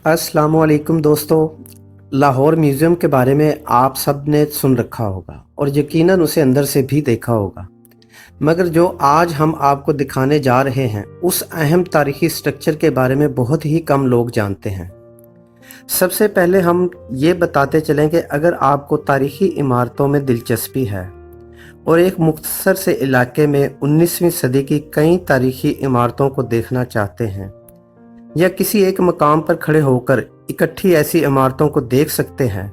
अस्सलाम वालेकुम दोस्तों। लाहौर म्यूज़ियम के बारे में आप सब ने सुन रखा होगा और यकीनन उसे अंदर से भी देखा होगा, मगर जो आज हम आपको दिखाने जा रहे हैं उस अहम तारीखी स्ट्रक्चर के बारे में बहुत ही कम लोग जानते हैं। सबसे पहले हम ये बताते चलें कि अगर आपको तारीखी इमारतों में दिलचस्पी है और एक मुख्तसर से इलाके में 19वीं सदी की कई तारीखी इमारतों को देखना चाहते हैं या किसी एक मकाम पर खड़े होकर इकट्ठी ऐसी इमारतों को देख सकते हैं,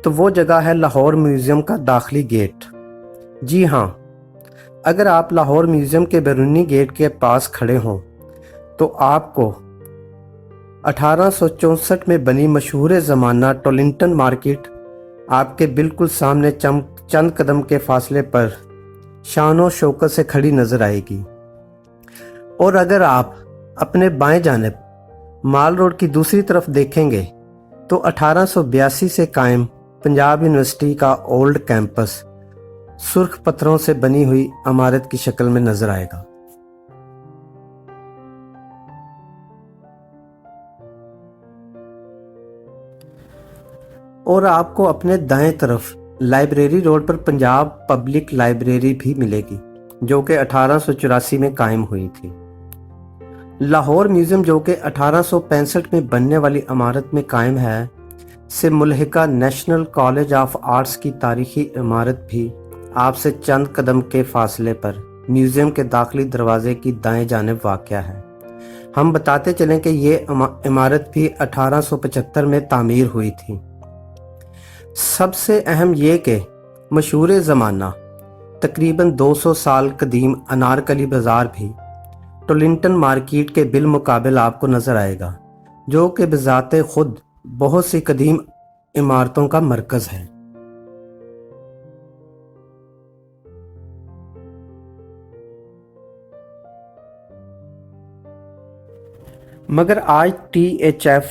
तो वो जगह है लाहौर म्यूज़ियम का दाखिली गेट। जी हाँ, अगर आप लाहौर म्यूज़ियम के बैरूनी गेट के पास खड़े हों तो आपको 1864 में बनी मशहूर ज़माना टोलिंटन मार्केट आपके बिल्कुल सामने चंद कदम के फासले पर शान शौकत से खड़ी नज़र आएगी। और अगर आप अपने बाएं जानिब माल रोड की दूसरी तरफ देखेंगे तो 1882 से कायम पंजाब यूनिवर्सिटी का ओल्ड कैंपस सुर्ख पत्थरों से बनी हुई इमारत की शक्ल में नजर आएगा। और आपको अपने दाएं तरफ लाइब्रेरी रोड पर पंजाब पब्लिक लाइब्रेरी भी मिलेगी, जो कि 1884 में कायम हुई थी। लाहौर म्यूज़ियम, जो कि 1865 में बनने वाली इमारत में कायम है, से मुल्हिका नेशनल कॉलेज ऑफ आर्ट्स की तारीखी इमारत भी आपसे चंद कदम के फासले पर म्यूज़ियम के दाखिली दरवाजे की दाएं जानिब वाक़या है। हम बताते चलें कि ये इमारत भी 1875 में तामीर हुई थी। सबसे अहम ये कि मशहूर ज़माना तकरीबन 200 साल कदीम अनारकली बाज़ार भी टोलिंटन मार्केट के बिलमुकाबिल आपको नज़र आएगा, जो कि बज़ाते खुद बहुत सी कदीम इमारतों का मरकज़ है। मगर आज THF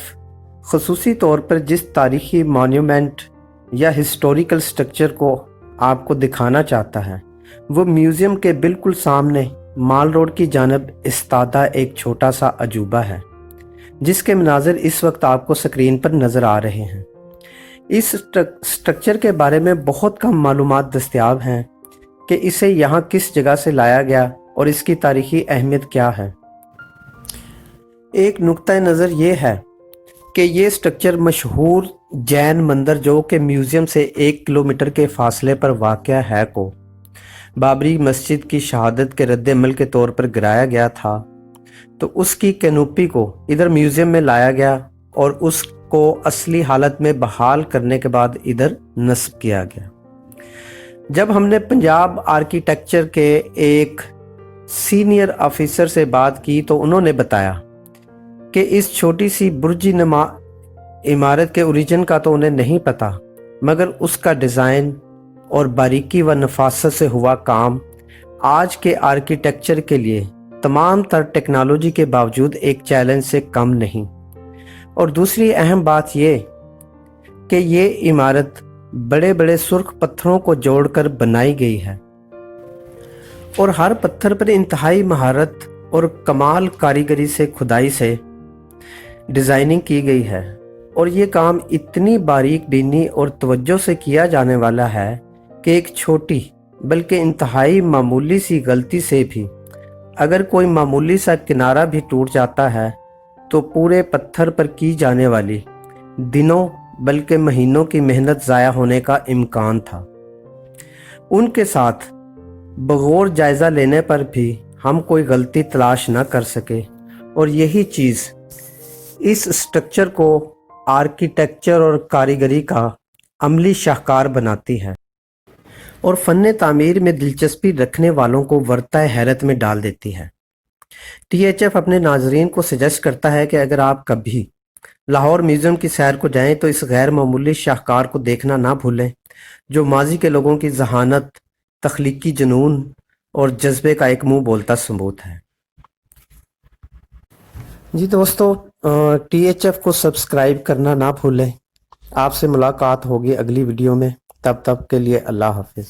ख़ुसूसी तौर पर जिस तारीखी मॉन्यूमेंट या हिस्टोरिकल स्ट्रक्चर को आपको दिखाना चाहता है, वो म्यूज़ियम के बिल्कुल सामने माल रोड की जानब इस्तादा एक छोटा सा अजूबा है, जिसके मनाज़र इस वक्त आपको स्क्रीन पर नज़र आ रहे हैं। इस स्ट्रक्चर के बारे में बहुत कम मालूमात दस्तयाब हैं कि इसे यहाँ किस जगह से लाया गया और इसकी तारीखी अहमियत क्या है। एक नुक्ता नज़र ये है कि ये स्ट्रक्चर मशहूर जैन मंदिर, जो कि म्यूज़ियम से 1 किलोमीटर के फासले पर वाक़या है, को बाबरी मस्जिद की शहादत के रद्द-ए-अमल के तौर पर गिराया गया था, तो उसकी कैनोपी को इधर म्यूज़ियम में लाया गया और उसको असली हालत में बहाल करने के बाद इधर नस्ब किया गया। जब हमने पंजाब आर्किटेक्चर के एक सीनियर ऑफिसर से बात की तो उन्होंने बताया कि इस छोटी सी बुर्जी नुमा इमारत के ओरिजिन का तो उन्हें नहीं पता, मगर उसका डिज़ाइन और बारीकी व नफासत से हुआ काम आज के आर्किटेक्चर के लिए तमाम तर टेक्नोलॉजी के बावजूद एक चैलेंज से कम नहीं। और दूसरी अहम बात ये कि ये इमारत बड़े बड़े सुर्ख पत्थरों को जोड़कर बनाई गई है और हर पत्थर पर इंतहाई महारत और कमाल कारीगरी से खुदाई से डिज़ाइनिंग की गई है। और ये काम इतनी बारीक बीनी और तवज्जो से किया जाने वाला है कि एक छोटी बल्कि इंतहाई मामूली सी गलती से भी अगर कोई मामूली सा किनारा भी टूट जाता है तो पूरे पत्थर पर की जाने वाली दिनों बल्कि महीनों की मेहनत ज़ाया होने का इम्कान था। उनके साथ बगौर जायज़ा लेने पर भी हम कोई गलती तलाश न कर सके, और यही चीज़ इस स्ट्रक्चर को आर्किटेक्चर और कारीगरी का अमली शाहकार बनाती है और फ़न तामीर में दिलचस्पी रखने वालों को वर्ताए हैरत में डाल देती है। THF अपने नाजरीन को सजेस्ट करता है कि अगर आप कभी लाहौर म्यूज़ियम की सैर को जाएं तो इस गैर मामूली शाहकार को देखना ना भूलें, जो माजी के लोगों की जहानत, तख्लीकी जुनून और जज्बे का एक मुंह बोलता सबूत है। जी दोस्तों, THF को सब्सक्राइब करना ना भूलें। आपसे मुलाकात होगी अगली वीडियो में, तब तक के लिए अल्लाह हाफिज़।